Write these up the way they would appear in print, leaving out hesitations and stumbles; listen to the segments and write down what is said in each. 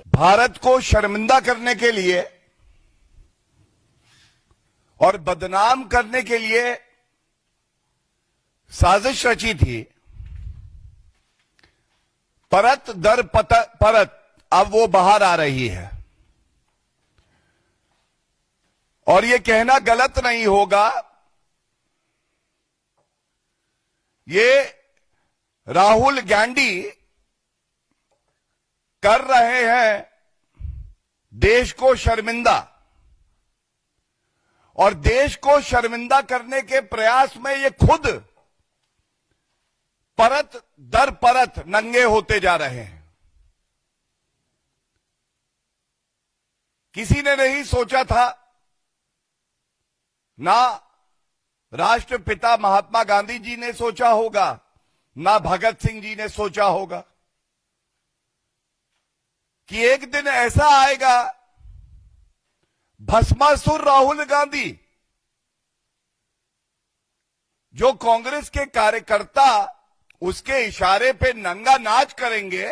भारत को शर्मिंदा करने के लिए और बदनाम करने के लिए साजिश रची थी। परत दर परत अब वो बाहर आ रही है और ये कहना गलत नहीं होगा, ये राहुल गांधी कर रहे हैं देश को शर्मिंदा, और देश को शर्मिंदा करने के प्रयास में ये खुद परत दर परत नंगे होते जा रहे हैं। किसी ने नहीं सोचा था, ना राष्ट्रपिता महात्मा गांधी जी ने सोचा होगा, ना भगत सिंह जी ने सोचा होगा कि एक दिन ऐसा आएगा, भस्मासुर राहुल गांधी जो कांग्रेस के कार्यकर्ता उसके इशारे पे नंगा नाच करेंगे,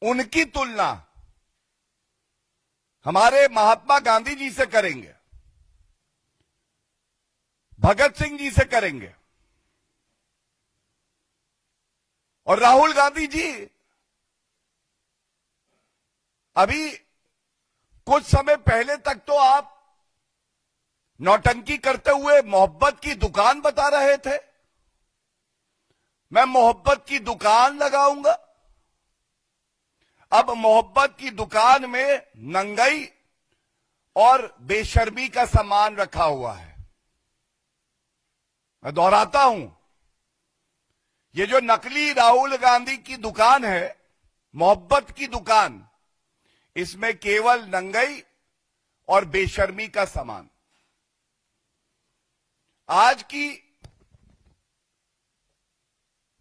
उनकी तुलना हमारे महात्मा गांधी जी से करेंगे, भगत सिंह जी से करेंगे। और राहुल गांधी जी अभी कुछ समय पहले तक तो आप नौटंकी करते हुए मोहब्बत की दुकान बता रहे थे, मैं मोहब्बत की दुकान लगाऊंगा। अब मोहब्बत की दुकान में नंगाई और बेशर्मी का सामान रखा हुआ है। मैं दोहराता हूं, ये जो नकली राहुल गांधी की दुकान है, मोहब्बत की दुकान, इसमें केवल नंगाई और बेशर्मी का सामान। आज की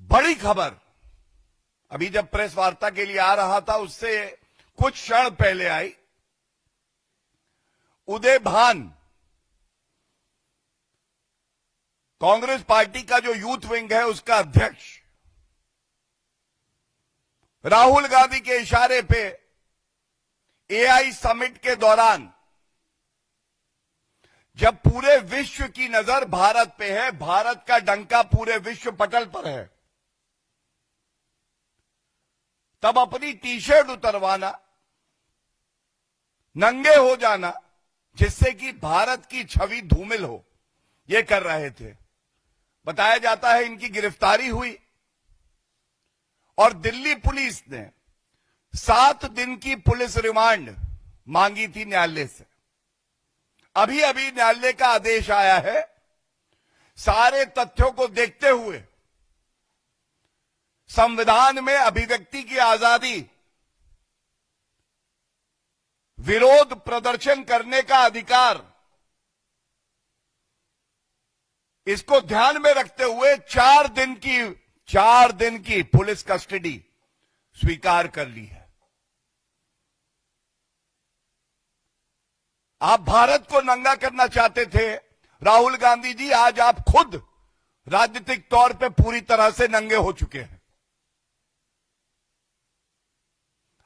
बड़ी खबर, अभी जब प्रेस वार्ता के लिए आ रहा था उससे कुछ क्षण पहले आई। उदय भान, कांग्रेस पार्टी का जो यूथ विंग है उसका अध्यक्ष, राहुल गांधी के इशारे पे एआई समिट के दौरान, जब पूरे विश्व की नजर भारत पे है, भारत का डंका पूरे विश्व पटल पर है, तब अपनी टी शर्ट उतरवाना, नंगे हो जाना, जिससे कि भारत की छवि धूमिल हो, ये कर रहे थे। बताया जाता है इनकी गिरफ्तारी हुई और दिल्ली पुलिस ने 7 दिन की पुलिस रिमांड मांगी थी न्यायालय से। अभी अभी न्यायालय का आदेश आया है। सारे तथ्यों को देखते हुए संविधान में अभिव्यक्ति की आजादी, विरोध प्रदर्शन करने का अधिकार, इसको ध्यान में रखते हुए 4 दिन की पुलिस कस्टडी स्वीकार कर ली है। आप भारत को नंगा करना चाहते थे राहुल गांधी जी, आज आप खुद राजनीतिक तौर पे पूरी तरह से नंगे हो चुके हैं।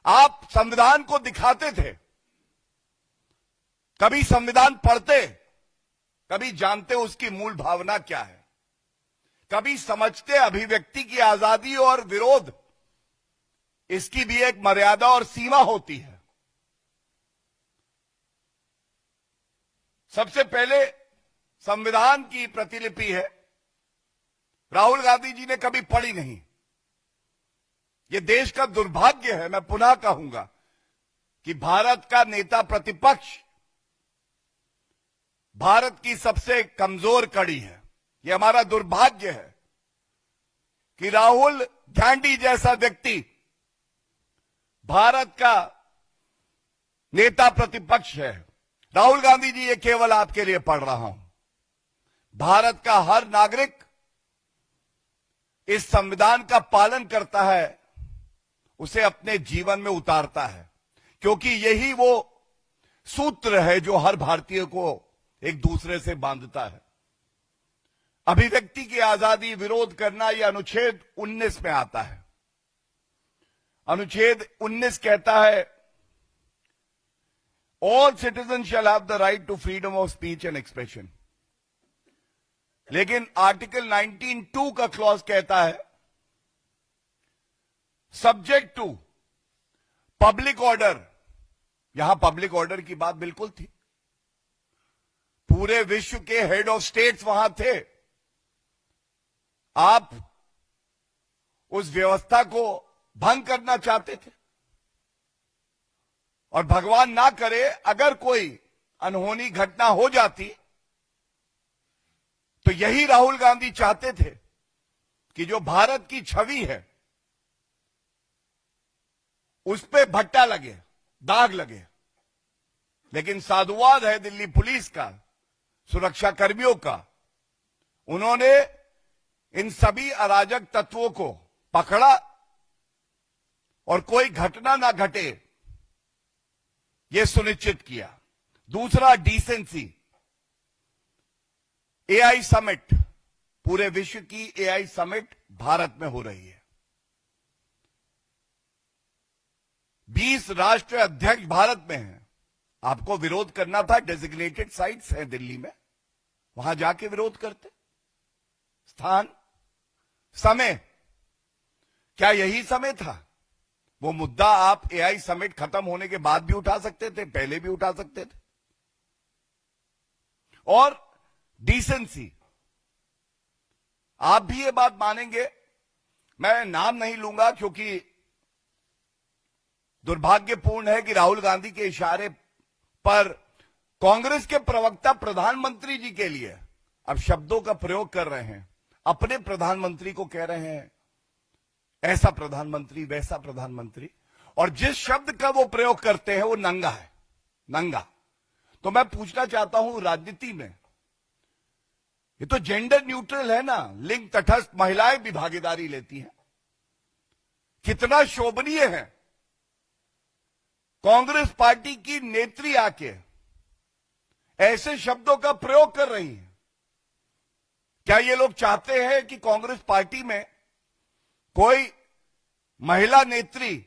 आप संविधान को दिखाते थे, कभी संविधान पढ़ते, कभी जानते उसकी मूल भावना क्या है, कभी समझते अभिव्यक्ति की आजादी और विरोध, इसकी भी एक मर्यादा और सीमा होती है। सबसे पहले संविधान की प्रतिलिपि है, राहुल गांधी जी ने कभी पढ़ी नहीं। यह देश का दुर्भाग्य है, मैं पुनः कहूंगा कि भारत का नेता प्रतिपक्ष भारत की सबसे कमजोर कड़ी है। यह हमारा दुर्भाग्य है कि राहुल गांधी जैसा व्यक्ति भारत का नेता प्रतिपक्ष है। राहुल गांधी जी, ये केवल आपके लिए पढ़ रहा हूं, भारत का हर नागरिक इस संविधान का पालन करता है, उसे अपने जीवन में उतारता है, क्योंकि यही वो सूत्र है जो हर भारतीय को एक दूसरे से बांधता है। अभिव्यक्ति की आजादी, विरोध करना, यह अनुच्छेद 19 में आता है। अनुच्छेद 19 कहता है all citizen shall have the right to freedom of speech and expression. लेकिन आर्टिकल 19(2) का क्लॉज कहता है सब्जेक्ट टू पब्लिक ऑर्डर। यहां पब्लिक ऑर्डर की बात बिल्कुल थी। पूरे विश्व के हेड ऑफ स्टेट्स वहां थे। आप उस व्यवस्था को भंग करना चाहते थे और भगवान ना करे अगर कोई अनहोनी घटना हो जाती तो यही राहुल गांधी चाहते थे कि जो भारत की छवि है उस पे भट्टा लगे, दाग लगे। लेकिन साधुवाद है दिल्ली पुलिस का, सुरक्षा कर्मियों का। उन्होंने इन सभी अराजक तत्वों को पकड़ा और कोई घटना ना घटे यह सुनिश्चित किया। दूसरा, डिसेंसी। एआई समिट, पूरे विश्व की एआई समिट भारत में हो रही है। 20 राष्ट्र अध्यक्ष भारत में हैं। आपको विरोध करना था, डेजिग्नेटेड साइट्स हैं दिल्ली में, वहां जाके विरोध करते। स्थान, समय, क्या यही समय था? वो मुद्दा आप एआई समिट खत्म होने के बाद भी उठा सकते थे, पहले भी उठा सकते थे। और डिसेंसी, आप भी ये बात मानेंगे, मैं नाम नहीं लूंगा क्योंकि दुर्भाग्यपूर्ण है कि राहुल गांधी के इशारे पर कांग्रेस के प्रवक्ता प्रधानमंत्री जी के लिए अब शब्दों का प्रयोग कर रहे हैं। अपने प्रधानमंत्री को कह रहे हैं ऐसा प्रधानमंत्री, वैसा प्रधानमंत्री, और जिस शब्द का वो प्रयोग करते हैं वो नंगा है, नंगा। तो मैं पूछना चाहता हूं, राजनीति में ये तो जेंडर न्यूट्रल है ना, लिंग तटस्थ महिलाएं भी भागीदारी लेती हैं। कितना शोभनीय है कांग्रेस पार्टी की नेत्री आके ऐसे शब्दों का प्रयोग कर रही है। क्या ये लोग चाहते हैं कि कांग्रेस पार्टी में कोई महिला नेत्री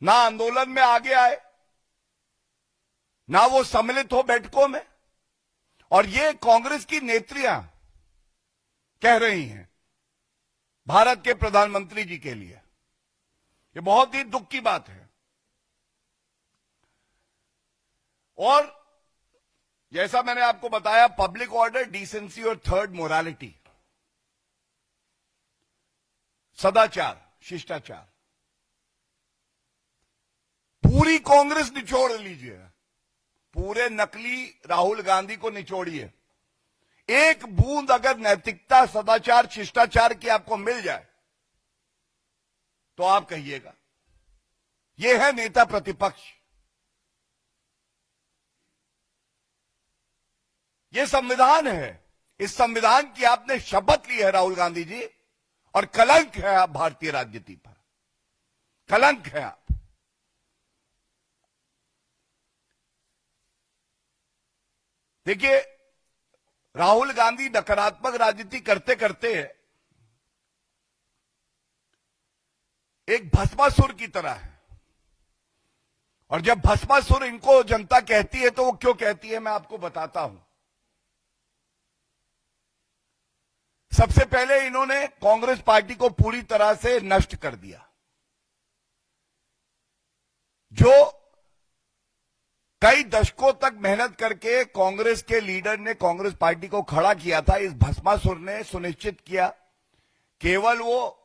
ना आंदोलन में आगे आए, ना वो सम्मिलित हो बैठकों में? और ये कांग्रेस की नेत्रियां कह रही हैं भारत के प्रधानमंत्री जी के लिए। ये बहुत ही दुख की बात है। और जैसा मैंने आपको बताया, पब्लिक ऑर्डर, डिसेंसी और थर्ड, मोरालिटी, सदाचार, शिष्टाचार। पूरी कांग्रेस निचोड़ लीजिए, पूरे नकली राहुल गांधी को निचोड़िए। एक बूंद अगर नैतिकता, सदाचार, शिष्टाचार की आपको मिल जाए तो आप कहिएगा यह है नेता प्रतिपक्ष। यह संविधान है। इस संविधान की आपने शपथ ली है राहुल गांधी जी, और कलंक है आप भारतीय राजनीति पर, कलंक है आप। देखिए, राहुल गांधी नकारात्मक राजनीति करते करते एक भस्मासुर की तरह है। और जब भस्मासुर इनको जनता कहती है तो वो क्यों कहती है, मैं आपको बताता हूं। सबसे पहले इन्होंने कांग्रेस पार्टी को पूरी तरह से नष्ट कर दिया। जो कई दशकों तक मेहनत करके कांग्रेस के लीडर ने कांग्रेस पार्टी को खड़ा किया था, इस भस्मासुर ने सुनिश्चित किया केवल वो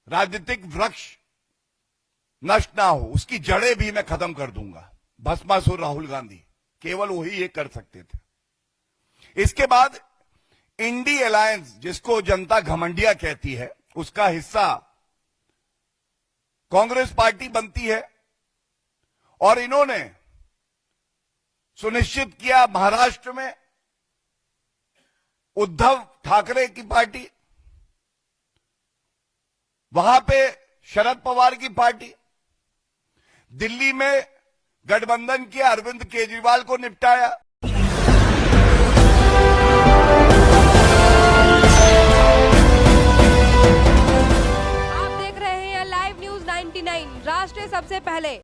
राजनीतिक वृक्ष नष्ट ना हो, उसकी जड़ें भी मैं खत्म कर दूंगा। भस्मासुर राहुल गांधी, केवल वही ये कर सकते थे। इसके बाद इंडी अलायंस, जिसको जनता घमंडिया कहती है, उसका हिस्सा कांग्रेस पार्टी बनती है। और इन्होंने सुनिश्चित किया महाराष्ट्र में उद्धव ठाकरे की पार्टी, वहां पे शरद पवार की पार्टी, दिल्ली में गठबंधन के अरविंद केजरीवाल को निपटाया। आप देख रहे हैं 99 राष्ट्र सबसे पहले।